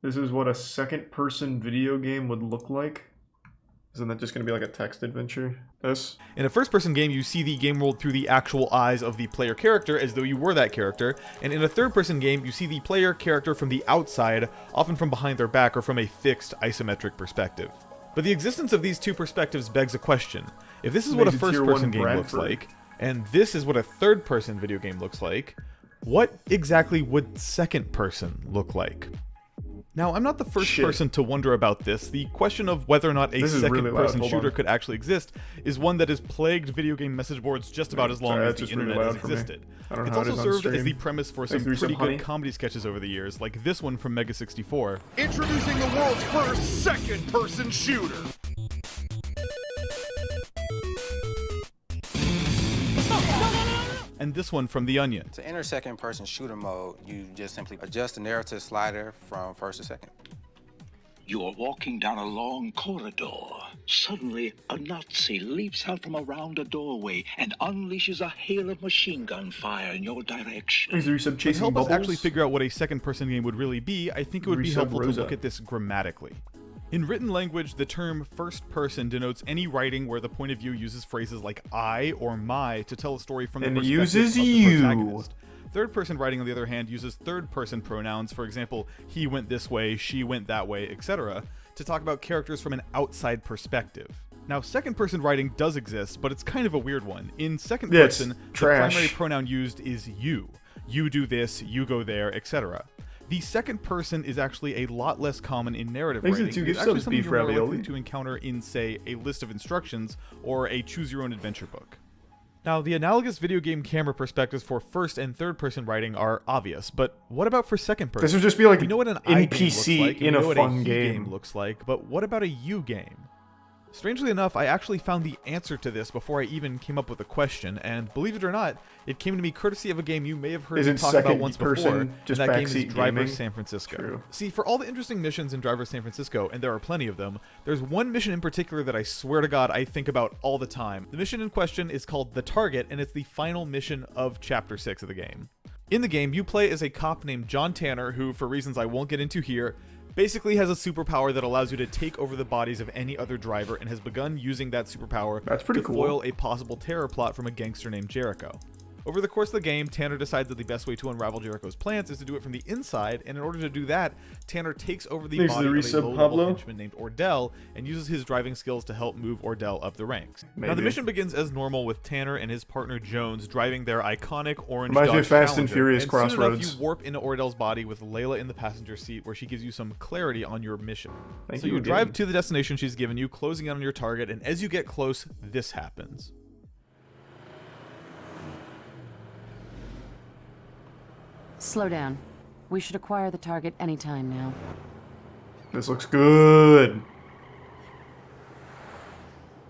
This is what a second-person video game would look like. Isn't that just going to be like a text adventure? This? In a first-person game, you see the game world through the actual eyes of the player character as though you were that character, and in a third-person game, you see the player character from the outside, often from behind their back or from a fixed isometric perspective. But the existence of these two perspectives begs a question. If this is what a first-person game looks like, and this is what a third-person video game looks like, what exactly would second-person look like? Now, I'm not the first person to wonder about this. The question of whether or not a second-person shooter could actually exist is one that has plagued video game message boards just about as long as the internet has existed. It's also served as the premise for some pretty good comedy sketches over the years, like this one from Mega 64. Introducing the world's first second-person shooter! And this one from The Onion. To enter second-person shooter mode, you just simply adjust the narrative slider from first to second. You are walking down a long corridor. Suddenly, a Nazi leaps out from around a doorway and unleashes a hail of machine gun fire in your direction. Is there some To chasing help us bubbles? actually figure out what a second-person game would really be, I think it would be helpful to look at this grammatically. In written language, the term first person denotes any writing where the point of view uses phrases like I or my to tell a story from the perspective of the protagonist. Third person writing, on the other hand, uses third person pronouns, for example, he went this way, she went that way, etc., to talk about characters from an outside perspective. Now, second person writing does exist, but it's kind of a weird one. In second person, the primary pronoun used is you. You do this, you go there, etc. The second person is actually a lot less common in narrative writing. It's actually something you're more likely to encounter in, say, a list of instructions or a choose-your-own-adventure book. Now, the analogous video game camera perspectives for first and third person writing are obvious, but what about for second person? This would just be like we know what an NPC I game looks like, in we know a what fun he game looks like, but what about a you game? Strangely enough, I actually found the answer to this before I even came up with a question, and believe it or not, it came to me courtesy of a game you may have heard me talk about once before, and that game is Driver San Francisco. True. See, for all the interesting missions in Driver San Francisco, and there are plenty of them, there's one mission in particular that I swear to God I think about all the time. The mission in question is called The Target, and it's the final mission of Chapter 6 of the game. In the game, you play as a cop named John Tanner, who, for reasons I won't get into here, basically has a superpower that allows you to take over the bodies of any other driver and has begun using that superpower to foil a possible terror plot from a gangster named Jericho. Over the course of the game, Tanner decides that the best way to unravel Jericho's plans is to do it from the inside, and in order to do that, Tanner takes over the body of a low-level henchman named Ordell and uses his driving skills to help move Ordell up the ranks. Now, the mission begins as normal with Tanner and his partner Jones driving their iconic orange Dodge Fast and Challenger, Furious and Crossroads. soon enough, you warp into Ordell's body with Layla in the passenger seat, where she gives you some clarity on your mission. So you drive to the destination she's given you, closing in on your target, and as you get close, this happens. Slow down. We should acquire the target anytime now. This looks good.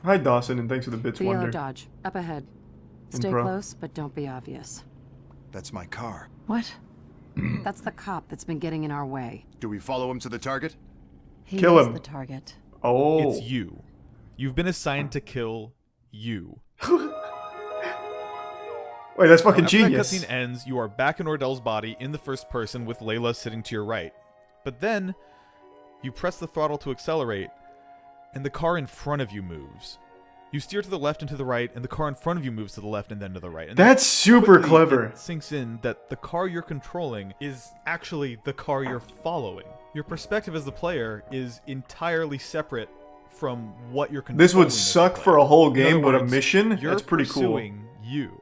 Hi, Dawson, and thanks for the bits, The yellow Wonder. Dodge, up ahead. Stay close, but don't be obvious. That's my car. What? That's the cop that's been getting in our way. Do we follow him to the target? Kill him. The target. Oh. It's you. You've been assigned to kill you. Wait, that's fucking After genius. that cutscene ends, you are back in Ordell's body in the first person with Layla sitting to your right. But then, you press the throttle to accelerate, and the car in front of you moves. You steer to the left and to the right, and the car in front of you moves to the left and then to the right. And that's super clever. It sinks in that the car you're controlling is actually the car you're following. Your perspective as the player is entirely separate from what you're controlling. This would suck for a whole game, but a mission? You're That's pretty cool. pursuing you.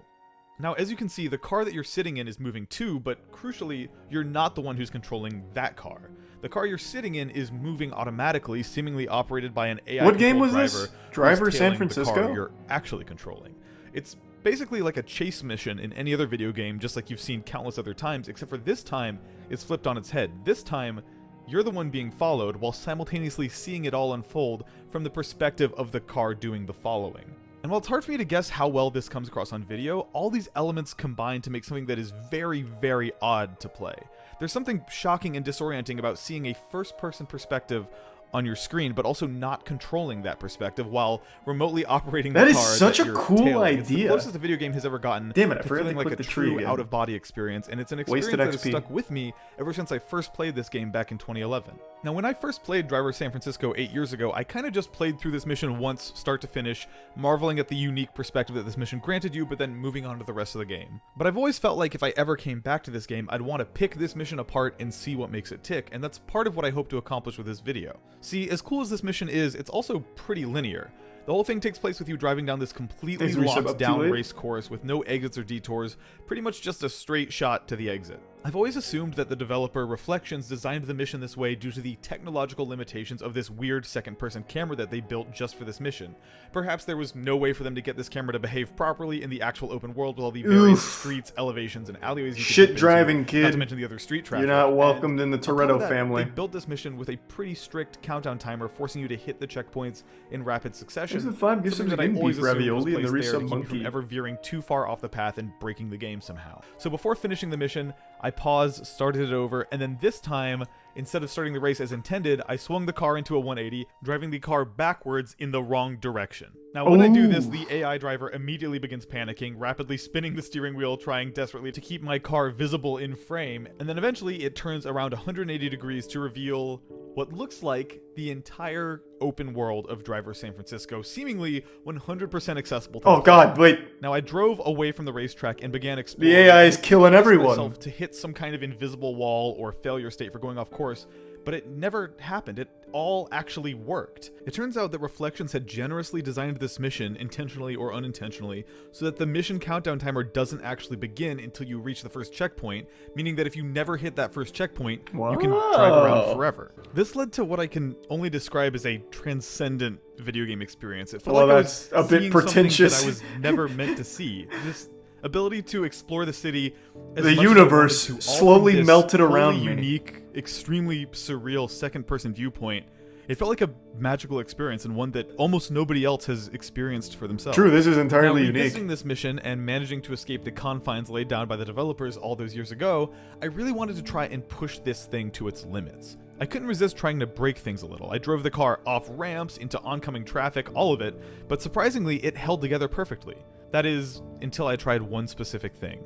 Now, as you can see, the car that you're sitting in is moving too, but crucially, you're not the one who's controlling that car. The car you're sitting in is moving automatically, seemingly operated by an AI. What game was driver this? Driver San Francisco? The car you're actually controlling. It's basically like a chase mission in any other video game, just like you've seen countless other times, except for this time, it's flipped on its head. This time, you're the one being followed, while simultaneously seeing it all unfold from the perspective of the car doing the following. And while it's hard for me to guess how well this comes across on video, all these elements combine to make something that is very, very odd to play. There's something shocking and disorienting about seeing a first-person perspective on your screen, but also not controlling that perspective while remotely operating the That car is such that a you're cool tailing. It's the idea. closest the video game has ever gotten Damn it, I to forgot to feeling like click a the tree true again. out-of-body experience, and it's an experience Wasted that has XP. stuck with me ever since I first played this game back in 2011. Now, when I first played Driver San Francisco 8 years ago, I kind of just played through this mission once, start to finish, marveling at the unique perspective that this mission granted you, but then moving on to the rest of the game. But I've always felt like if I ever came back to this game, I'd want to pick this mission apart and see what makes it tick, and that's part of what I hope to accomplish with this video. See, as cool as this mission is, it's also pretty linear. The whole thing takes place with you driving down this completely locked down race course with no exits or detours, pretty much just a straight shot to the exit. I've always assumed that the developer Reflections designed the mission this way due to the technological limitations of this weird second-person camera that they built just for this mission. Perhaps there was no way for them to get this camera to behave properly in the actual open world with all the various streets, elevations, and alleyways you could Shit dip into, driving, kid. not to mention the other street traffic. You're not welcomed in the on top of Toretto that, family. They built this mission with a pretty strict countdown timer, forcing you to hit the checkpoints in rapid succession. There's the 5 gifts of Something that I the always beef assumed was ravioli and the placed there to resub keep you from monkey. ever veering too far off the path and breaking the game somehow. So before finishing the mission, I paused, started it over, and then this time, instead of starting the race as intended, I swung the car into a 180, driving the car backwards in the wrong direction. Now, when I do this, the AI driver immediately begins panicking, rapidly spinning the steering wheel, trying desperately to keep my car visible in frame, and then eventually it turns around 180 degrees to reveal what looks like the entire open world of Driver San Francisco, seemingly 100% accessible to Oh the god, wait. Now, I drove away from the racetrack and began exploring. The AI is killing I everyone. myself to hit some kind of invisible wall or failure state for going off course, but it never happened. It all actually worked. It turns out that Reflections had generously designed this mission, intentionally or unintentionally, so that the mission countdown timer doesn't actually begin until you reach the first checkpoint, meaning that if you never hit that first checkpoint, you can drive around forever. This led to what I can only describe as a transcendent video game experience. It felt like I was that's a bit seeing pretentious. something that I was never meant to see. This ability to explore the city, as The much as I universe wanted to, all slowly from this melted around wholly me. unique, extremely surreal second-person viewpoint. It felt like a magical experience and one that almost nobody else has experienced for themselves. True, this is Now, entirely revisiting unique. this mission and managing to escape the confines laid down by the developers all those years ago, I really wanted to try and push this thing to its limits. I couldn't resist trying to break things a little. I drove the car off ramps, into oncoming traffic, all of it, but surprisingly, it held together perfectly. That is, until I tried one specific thing.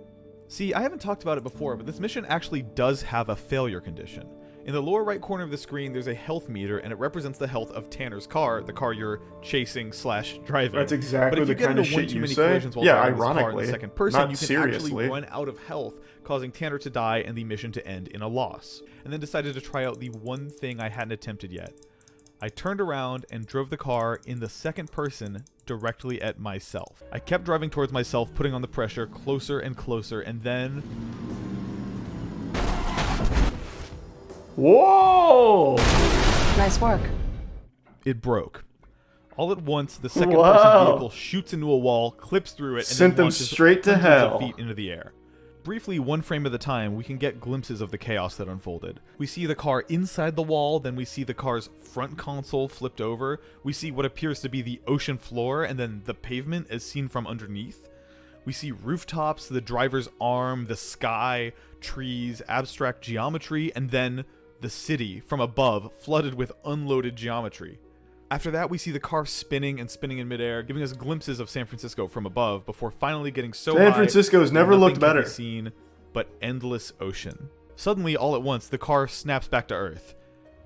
See, I haven't talked about it before, but this mission actually does have a failure condition. In the lower right corner of the screen, there's a health meter, and it represents the health of Tanner's car, the car you're chasing/driving. That's exactly but if the you get kind of into one shit too you many say. collisions while Yeah, driving this car in ironically, the second person, not you can seriously. actually run out of health, causing Tanner to die and the mission to end in a loss. And then decided to try out the one thing I hadn't attempted yet. I turned around and drove the car in the second person directly at myself. I kept driving towards myself, putting on the pressure closer and closer, and then... Whoa! Nice work. it broke. All at once, the second-person Wow. vehicle shoots into a wall, clips through it, and Sent then them launches straight to hundreds hell. of feet into the air. Briefly, one frame at a time, we can get glimpses of the chaos that unfolded. We see the car inside the wall, then we see the car's front console flipped over, we see what appears to be the ocean floor, and then the pavement as seen from underneath. We see rooftops, the driver's arm, the sky, trees, abstract geometry, and then the city from above, flooded with unloaded geometry. After that, we see the car spinning and spinning in midair, giving us glimpses of San Francisco from above, before finally getting so high San Francisco's that never nothing looked can be better. seen but endless ocean. Suddenly, all at once, the car snaps back to Earth.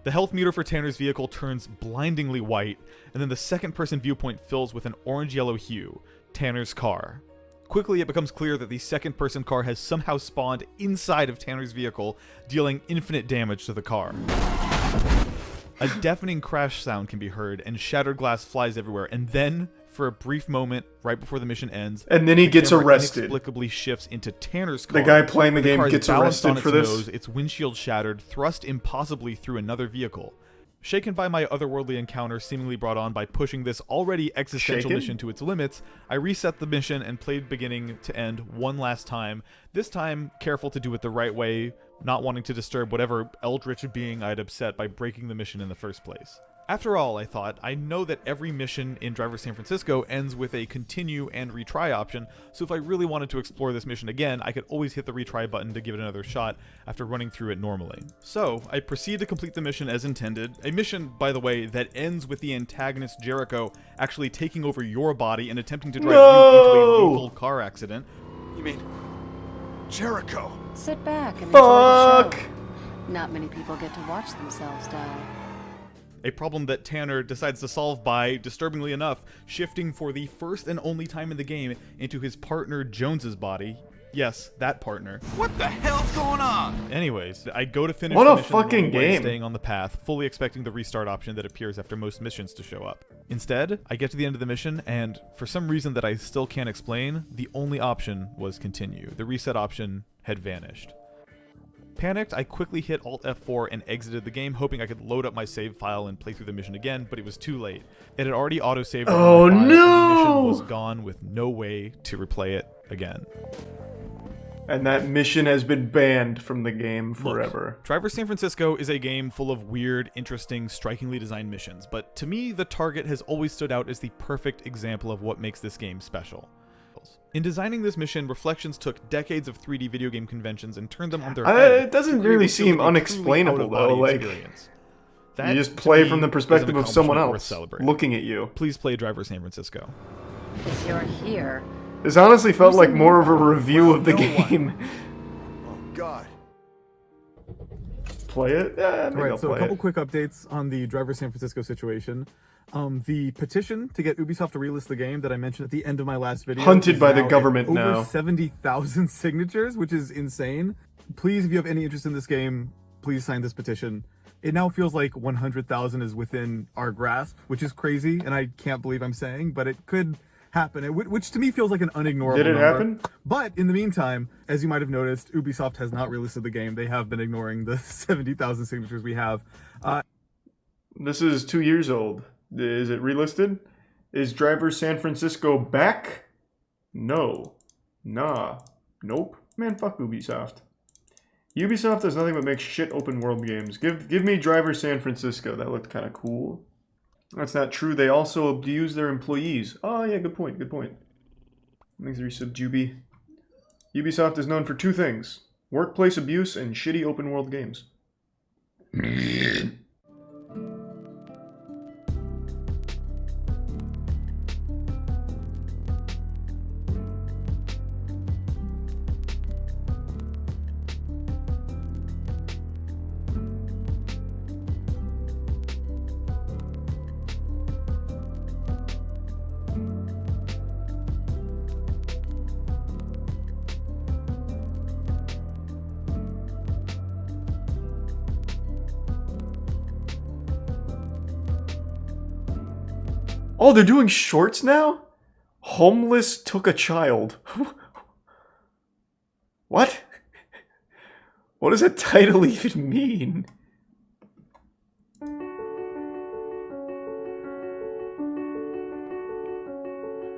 The health meter for Tanner's vehicle turns blindingly white, and then the second-person viewpoint fills with an orange-yellow hue, Tanner's car. Quickly, it becomes clear that the second-person car has somehow spawned inside of Tanner's vehicle, dealing infinite damage to the car. A deafening crash sound can be heard, and shattered glass flies everywhere, and then, for a brief moment, right before the mission ends, And then he the gets camera arrested. inexplicably shifts into Tanner's car. The guy playing the game car is gets balanced on arrested its for this. nose, its windshield shattered, thrust impossibly through another vehicle. Shaken by my otherworldly encounter seemingly brought on by pushing this already existential Shaken? mission to its limits, I reset the mission and played beginning to end one last time, this time careful to do it the right way, not wanting to disturb whatever eldritch being I'd upset by breaking the mission in the first place. After all, I thought, I know that every mission in Driver San Francisco ends with a continue and retry option, so if I really wanted to explore this mission again, I could always hit the retry button to give it another shot after running through it normally. So, I proceed to complete the mission as intended, a mission, by the way, that ends with the antagonist Jericho actually taking over your body and attempting to drive you into a lethal car accident. You mean Jericho? Sit back and enjoy the Fuck! show. Not many people get to watch themselves die. A problem that Tanner decides to solve by, disturbingly enough, shifting for the first and only time in the game into his partner Jones's body. Yes, that partner. What the hell's going on? Anyways, I go to finish What the a mission fucking the normal way, game. staying on the path, fully expecting the restart option that appears after most missions to show up. Instead, I get to the end of the mission, and for some reason that I still can't explain, the only option was continue. The reset option had vanished. Panicked, I quickly hit Alt F4 and exited the game, hoping I could load up my save file and play through the mission again, but it was too late. It had already autosaved Oh, the file, and the no! mission was gone with no way to replay it again. And that mission has been banned from the game forever. Look, Driver San Francisco is a game full of weird, interesting, strikingly designed missions, but to me, the target has always stood out as the perfect example of what makes this game special. In designing this mission, Reflections took decades of 3D video game conventions and turned them on their head. It doesn't to create really what feels seem like a truly unexplainable, out-of-body though, like, experience. You That, just to play me, from the is an perspective of someone accomplishment worth else celebrating. looking at you. Please play Driver San Francisco. If you're here, This honestly felt like more of a review of the game. Oh God. Play it? Yeah, maybe I'll Right, so play a couple it. quick updates on the Driver San Francisco situation. The petition to get Ubisoft to relist the game that I mentioned at the end of my last video. Hunted is by the now at government over now. 70,000 signatures, which is insane. Please, if you have any interest in this game, please sign this petition. It now feels like 100,000 is within our grasp, which is crazy, and I can't believe I'm saying, but it could happen, which to me feels like an unignorable Did it number. happen? But in the meantime, as you might have noticed, Ubisoft has not relisted the game. They have been ignoring the 70,000 signatures we have. This is 2 years old. Is it relisted? Is Driver San Francisco back? No. Nah. Nope. Man, fuck Ubisoft. Ubisoft does nothing but make shit open world games. Give me Driver San Francisco. That looked kind of cool. That's not true. They also abuse their employees. Oh yeah, good point. Good point. Thanks, resub Juby. Ubisoft is known for two things: workplace abuse and shitty open world games. Oh, they're doing shorts now? Homeless took a child. What? What does a title even mean?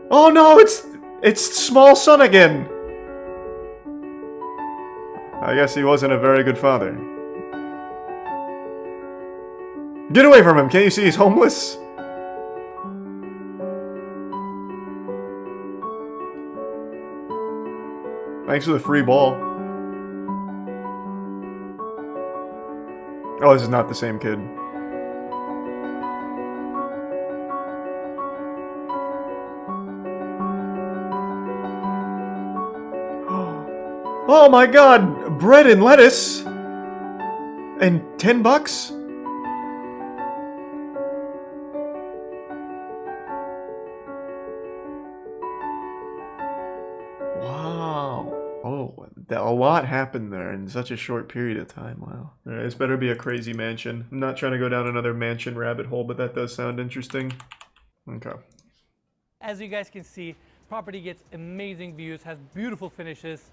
Oh no, it's Small Son again. I guess he wasn't a very good father. Get away from him, can't you see he's homeless? Thanks for the free ball. Oh, this is not the same kid. Oh my god! Bread and lettuce! And $10? Wow. Oh, a lot happened there in such a short period of time. Wow. Alright, this better be a crazy mansion. I'm not trying to go down another mansion rabbit hole, but that does sound interesting. Okay. As you guys can see, property gets amazing views, has beautiful finishes,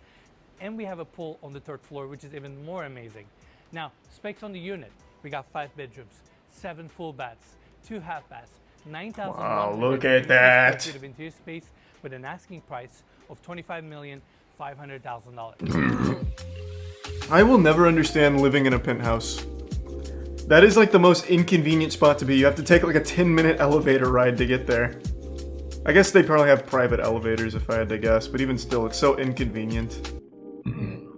and we have a pool on the third floor, which is even more amazing. Now, specs on the unit. We got 5 bedrooms, 7 full baths, 2 half baths, 9,000 Wow, look at that. of interior space with an asking price of $25,500,000. I will never understand living in a penthouse. That is like the most inconvenient spot to be. You have to take like a 10-minute elevator ride to get there. I guess they probably have private elevators if I had to guess, but even still, it's so inconvenient.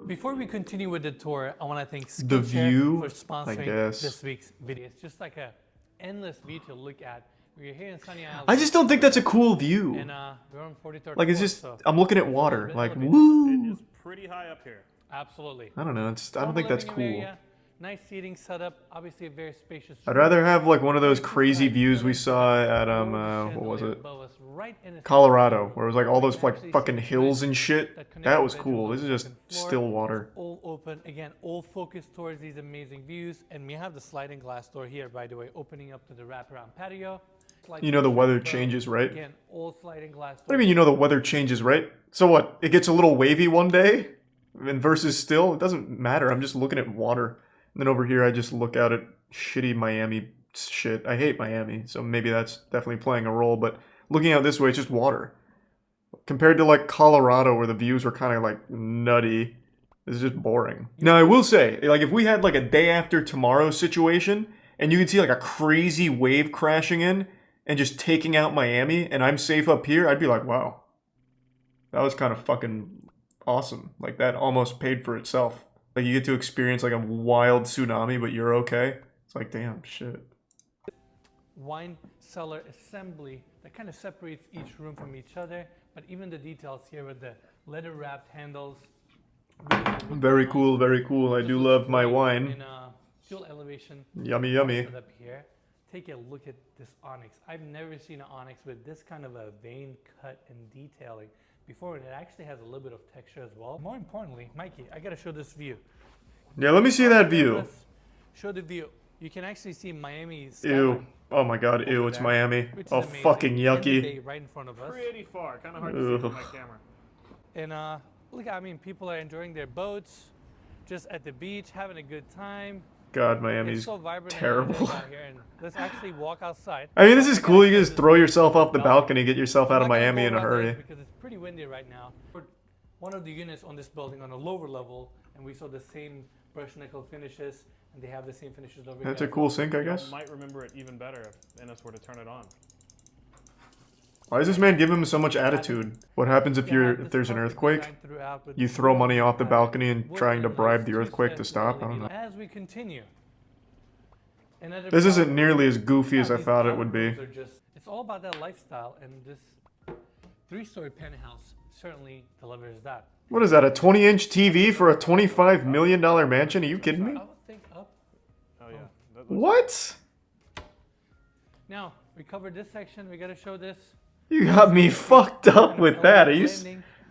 Before we continue with the tour, I want to thank The view, for sponsoring this week's video. It's just like a endless view to look at. We're here in sunny Isles. I just don't think that's a cool view. And we're on 43rd Like, it's floor, just, so I'm looking at water. Like, It woo! is pretty high up here. absolutely. I don't know, I don't think that's Living room cool. area, nice seating setup. Obviously a very spacious. I'd rather have like one of those crazy views we saw at, what was it? Colorado, where it was like all those like fucking hills and shit. That was cool. This is just still water. All open again, all focused towards these amazing views, and we have the sliding glass door here, by the way, opening up to the wraparound patio. You know the weather changes, right? Again, all sliding glass. What do you mean you know the weather changes, right? So what? It gets a little wavy one day, and versus still, it doesn't matter. I'm just looking at water, and then over here I just look out at shitty Miami shit. I hate Miami, so maybe that's definitely playing a role. But looking out this way, it's just water. Compared to like Colorado, where the views were kind of like nutty, this is just boring. Now I will say, like if we had like a day after tomorrow situation, and you could see like a crazy wave crashing in and just taking out Miami, and I'm safe up here, I'd be like, wow, that was kind of fucking awesome. Like that almost paid for itself. Like you get to experience like a wild tsunami, but you're okay. It's like, damn, shit. Wine cellar assembly that kind of separates each room from each other, but even the details here with the leather wrapped handles. Very cool, very cool. I do love my wine. In fuel elevation. Yummy, yummy. Up here. Take a look at this onyx. I've never seen an onyx with this kind of a vein cut and detailing before, and it actually has a little bit of texture as well. More importantly, Mikey, I gotta show this view. Yeah, let me see that view. Show the view. You can actually see Miami's Ew. Oh my god, ew, it's Miami. Oh, fucking yucky. Right in front of us. Pretty far, kind of hard to see from my camera. And look, I mean, people are enjoying their boats, just at the beach, having a good time. God, It's Miami's so vibrant and terrible. energetic out here, and let's actually walk outside. I mean, this is cool. You can just throw yourself off the balcony, get yourself out of I'm not gonna Miami go in a around hurry. it because it's pretty windy right now. We're one of the units on this building on a lower level, and we saw the same brushed nickel finishes, and they have the same finishes over here. That's a cool sink, I guess. You might remember it even better if Ennis were to turn it on. Why does this man give him so much attitude? What happens if there's an earthquake? You throw money off the balcony and trying to bribe the earthquake to stop? I don't know. As we continue. This isn't nearly as goofy as I thought it would be. It's all about that lifestyle, and this 3-story penthouse certainly delivers that. What is that, a 20-inch TV for a $25 million mansion? Are you kidding me? I would think up. Oh yeah. What? Now, we covered this section. We got to show this. You got me fucked up with that. Are you?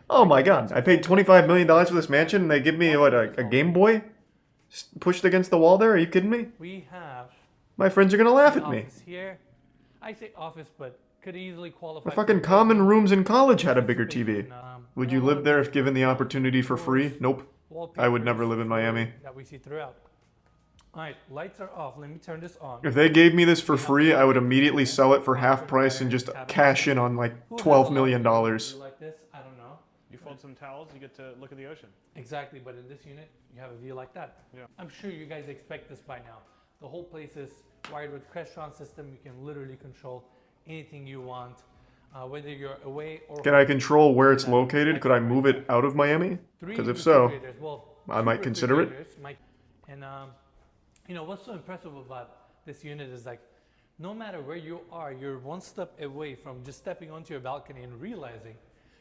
Oh my god. I paid $25 million for this mansion and they give me, what, a Game Boy? Pushed against the wall there? Are you kidding me? We have My friends are gonna laugh at me. office here. I say office, but could easily qualify. The for fucking a common bedroom. rooms in college had a bigger TV. And, Would you live there if given the opportunity for free? Nope. I would never live in Miami. That we see throughout. All right, lights are off. Let me turn this on. If they gave me this for free, I would immediately sell it for half price and just cash in on like $12 million. You like this? I don't know. You fold some towels, you get to look at the ocean. Exactly, but in this unit, you have a view like that. Yeah. I'm sure you guys expect this by now. The whole place is wired with Crestron system. You can literally control anything you want, whether you're away or. Can I control where it's located? Could I move it out of Miami? Because if so, I might consider it. And you know what's so impressive about this unit is like, no matter where you are, you're one step away from just stepping onto your balcony and realizing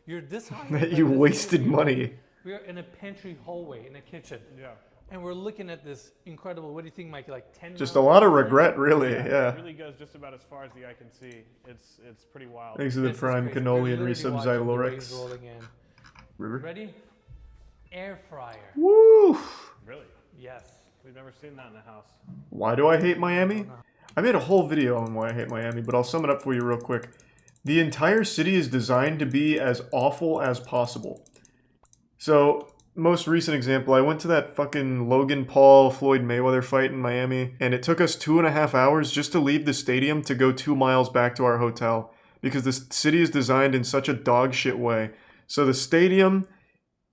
you're this high. That you wasted money. We're in a pantry hallway in a kitchen. Yeah. And we're looking at this incredible, what do you think, Mike? Like 10 Just a lot of regret, really. Yeah. It really goes just about as far as the eye can see. It's pretty wild. Thanks to the This is prime crazy. cannoli We're and literally resubs watching the waves Zylorex. rolling in. River. Ready? Air fryer. Woo! Really? Yes. We've never seen that in the house. Why do I hate Miami? I made a whole video on why I hate Miami, but I'll sum it up for you real quick. The entire city is designed to be as awful as possible. So, most recent example, I went to that fucking Logan Paul Floyd Mayweather fight in Miami, and it took us 2.5 hours just to leave the stadium to go 2 miles back to our hotel, because the city is designed in such a dog shit way. So the stadium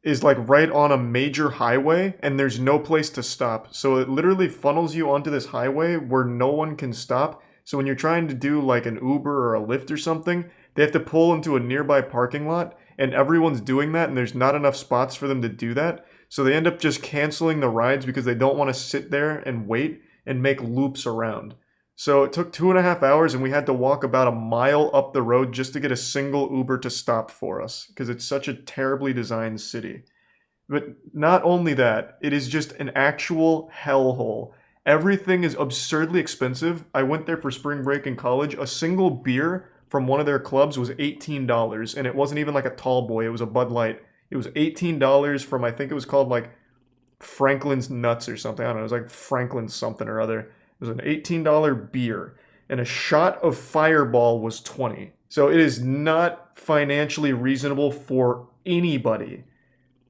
is like right on a major highway and there's no place to stop. So it literally funnels you onto this highway where no one can stop. So when you're trying to do like an Uber or a Lyft or something, they have to pull into a nearby parking lot, and everyone's doing that and there's not enough spots for them to do that. So they end up just canceling the rides because they don't want to sit there and wait and make loops around. So it took 2.5 hours and we had to walk about a mile up the road just to get a single Uber to stop for us because it's such a terribly designed city. But not only that, it is just an actual hellhole. Everything is absurdly expensive. I went there for spring break in college. A single beer from one of their clubs was $18, and it wasn't even like a tall boy. It was a Bud Light. It was $18 from, I think it was called like Franklin's Nuts or something. I don't know. It was like Franklin's something or other. It was an $18 beer, and a shot of Fireball was $20. So it is not financially reasonable for anybody.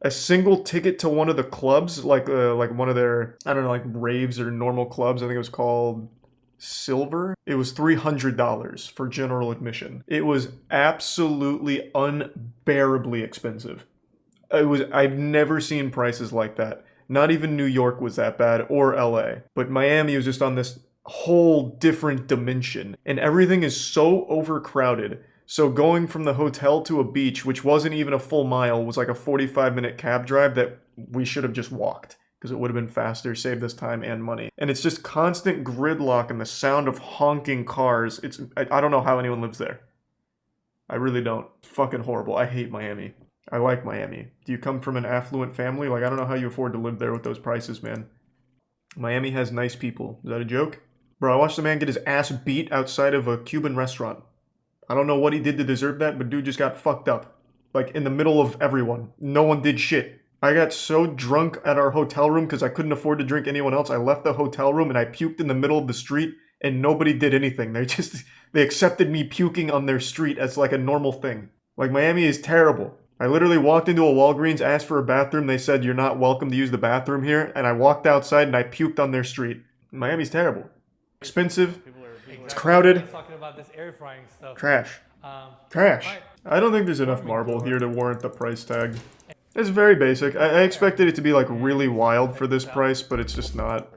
A single ticket to one of the clubs, like one of their, I don't know, like raves or normal clubs, I think it was called Silver, it was $300 for general admission. It was absolutely unbearably expensive. I've never seen prices like that. Not even New York was that bad, or LA. But Miami was just on this whole different dimension. And everything is so overcrowded. So going from the hotel to a beach, which wasn't even a full mile, was like a 45-minute cab drive that we should have just walked. Because it would have been faster, saved us time and money. And it's just constant gridlock and the sound of honking cars. I don't know how anyone lives there. I really don't. It's fucking horrible. I hate Miami. I like Miami. Do you come from an affluent family? Like, I don't know how you afford to live there with those prices, man. Miami has nice people. Is that a joke? Bro, I watched a man get his ass beat outside of a Cuban restaurant. I don't know what he did to deserve that, but dude just got fucked up. Like, in the middle of everyone. No one did shit. I got so drunk at our hotel room because I couldn't afford to drink anyone else. I left the hotel room and I puked in the middle of the street and nobody did anything. They accepted me puking on their street as like a normal thing. Like, Miami is terrible. I literally walked into a Walgreens, asked for a bathroom. They said, you're not welcome to use the bathroom here. And I walked outside and I puked on their street. Miami's terrible. Expensive. It's crowded. Talking about this air frying stuff. Trash. Trash. I don't think there's enough marble here to warrant the price tag. It's very basic. I expected it to be like really wild for this price, but it's just not.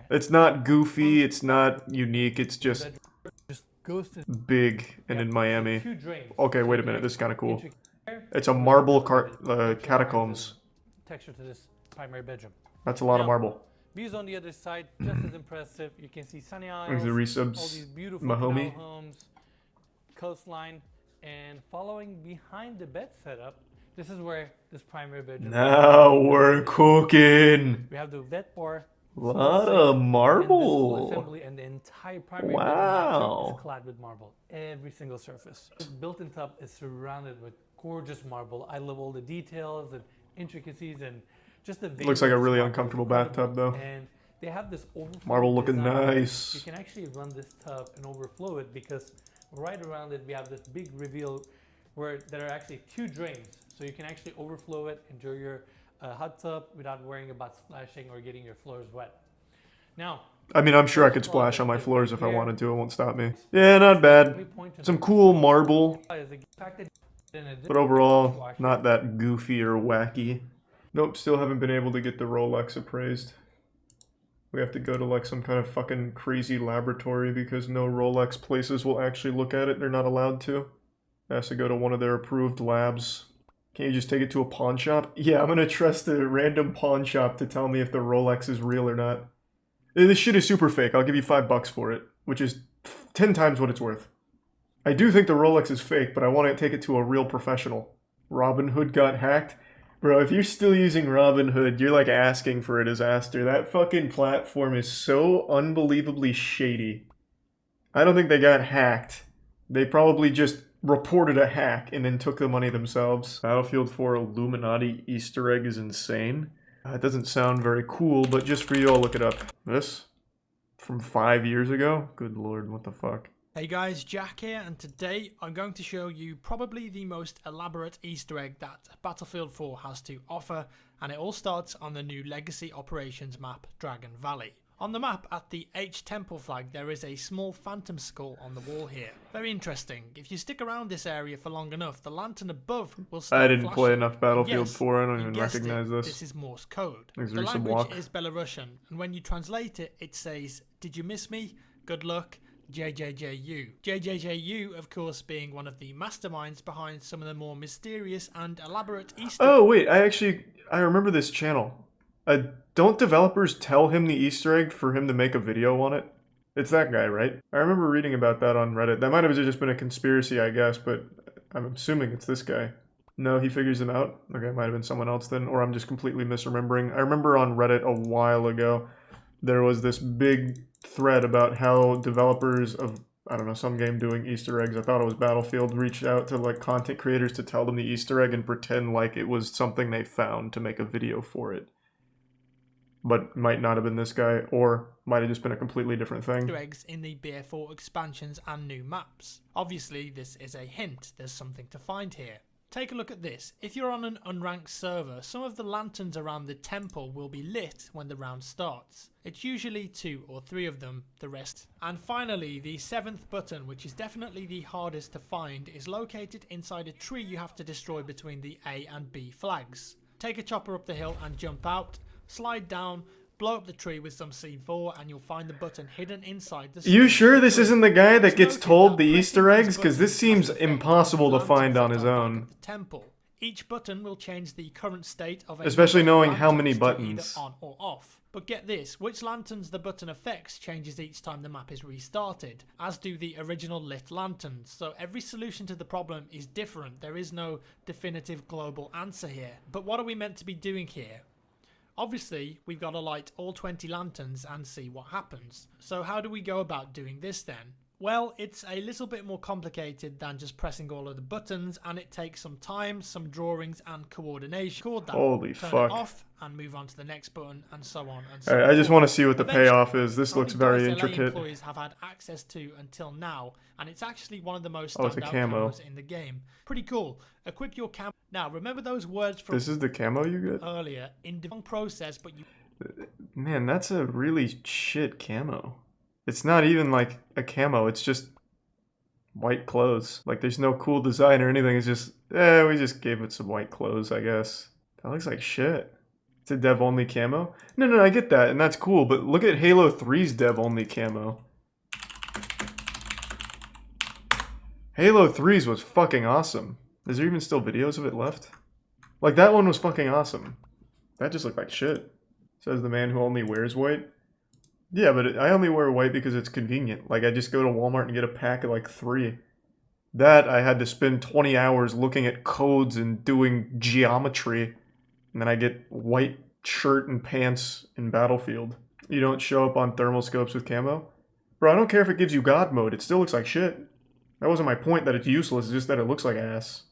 It's not goofy. It's not unique. It's just big and in Miami. Okay, wait a minute. This is kind of cool. It's a marble catacombs. Texture to this primary bedroom. That's a lot of marble. Views on the other side, just as impressive. You can see sunny isles, the resubs, all these beautiful Mahomey homes, coastline, and following behind the bed setup, this is where this primary bedroom. Now we're cooking. We have the vet bar. A lot of marble. Assembly, and the entire primary bedroom is clad with marble. Every single surface. This built-in tub is surrounded with gorgeous marble. I love all the details and intricacies and just the. Looks like a really uncomfortable bathtub though. And they have this overflow marble looking design. nice. You can actually run this tub and overflow it because right around it we have this big reveal where there are actually 2 drains. So you can actually overflow it, enjoy your hot tub without worrying about splashing or getting your floors wet. Now, I mean, I'm sure I could splash on my floors if I wanted to. It won't stop me. Yeah, not bad. Some cool marble. But overall, not that goofy or wacky. Nope, still haven't been able to get the Rolex appraised. We have to go to like some kind of fucking crazy laboratory because no Rolex places will actually look at it. They're not allowed to. It has to go to one of their approved labs. Can't you just take it to a pawn shop? Yeah, I'm gonna trust a random pawn shop to tell me if the Rolex is real or not. This shit is super fake. I'll give you $5 for it, which is 10 times what it's worth. I do think the Rolex is fake, but I want to take it to a real professional. Robinhood got hacked? Bro, if you're still using Robinhood, you're like asking for a disaster. That fucking platform is so unbelievably shady. I don't think they got hacked. They probably just reported a hack and then took the money themselves. Battlefield 4 Illuminati Easter egg is insane. It doesn't sound very cool, but just for you, I'll look it up. This? From 5 years ago? Good lord, what the fuck? Hey guys, Jack here, and today I'm going to show you probably the most elaborate Easter egg that Battlefield 4 has to offer, and it all starts on the new Legacy Operations map, Dragon Valley. On the map at the H temple flag there is a small phantom skull on the wall here. Very interesting. If you stick around this area for long enough, the lantern above will start I didn't flashing. play enough Battlefield Yes, 4, I don't you even guessed recognize it, this. This is Morse code. There's The recent language walk. is Belarusian, and when you translate it, it says, "Did you miss me? Good luck. JJJU." JJJU, of course, being one of the masterminds behind some of the more mysterious and elaborate Easter eggs. Oh, wait, I remember this channel. Don't developers tell him the Easter egg for him to make a video on it? It's that guy, right? I remember reading about that on Reddit. That might have just been a conspiracy, I guess, but I'm assuming it's this guy. No, he figures them out? Okay, it might have been someone else then, or I'm just completely misremembering. I remember on Reddit a while ago, there was this big thread about how developers of, I don't know, some game doing Easter eggs, I thought it was Battlefield, reached out to like content creators to tell them the Easter egg and pretend like it was something they found to make a video for it. But might not have been this guy, or might have just been a completely different thing. Eggs in the BF4 expansions and new maps. Obviously, this is a hint. There's something to find here. Take a look at this. If you're on an unranked server, some of the lanterns around the temple will be lit when the round starts. It's usually 2 or 3 of them, the rest. And finally, the 7th button, which is definitely the hardest to find, is located inside a tree you have to destroy between the A and B flags. Take a chopper up the hill and jump out. Slide down, blow up the tree with some C4, and you'll find the button hidden inside the... You sure this isn't the guy that gets told the Easter eggs? Because this seems impossible to find on his own. Temple. Each button will change the current state of a... Especially knowing how many either buttons. on or off. But get this, which lanterns the button affects changes each time the map is restarted, as do the original lit lanterns, so every solution to the problem is different. There is no definitive global answer here. But what are we meant to be doing here? Obviously, we've got to light all 20 lanterns and see what happens. So how do we go about doing this then? Well, it's a little bit more complicated than just pressing all of the buttons, and it takes some time, some drawings, and coordination. Record that, Holy turn fuck. it off, and move on to the next button, and so on and so Alright, I just forth. want to see what the Eventually, payoff is. This looks very only intricate. employees have had access to until now, and it's actually one of the most Oh, it's a standout camo. cameras in the game. Pretty cool. Equip your cam. Now, remember those words from This is the camo you get? earlier in the process, but you... Man, that's a really shit camo. It's not even like a camo, it's just white clothes. Like, there's no cool design or anything, it's just, we just gave it some white clothes, I guess. That looks like shit. It's a dev-only camo? No, I get that, and that's cool, but look at Halo 3's dev-only camo. Halo 3's was fucking awesome. Is there even still videos of it left? Like, that one was fucking awesome. That just looked like shit. Says the man who only wears white. Yeah, but I only wear white because it's convenient. Like, I just go to Walmart and get a pack of like 3. That, I had to spend 20 hours looking at codes and doing geometry. And then I get white shirt and pants in Battlefield. You don't show up on thermal scopes with camo? Bro, I don't care if it gives you God mode. It still looks like shit. That wasn't my point that it's useless, it's just that it looks like ass.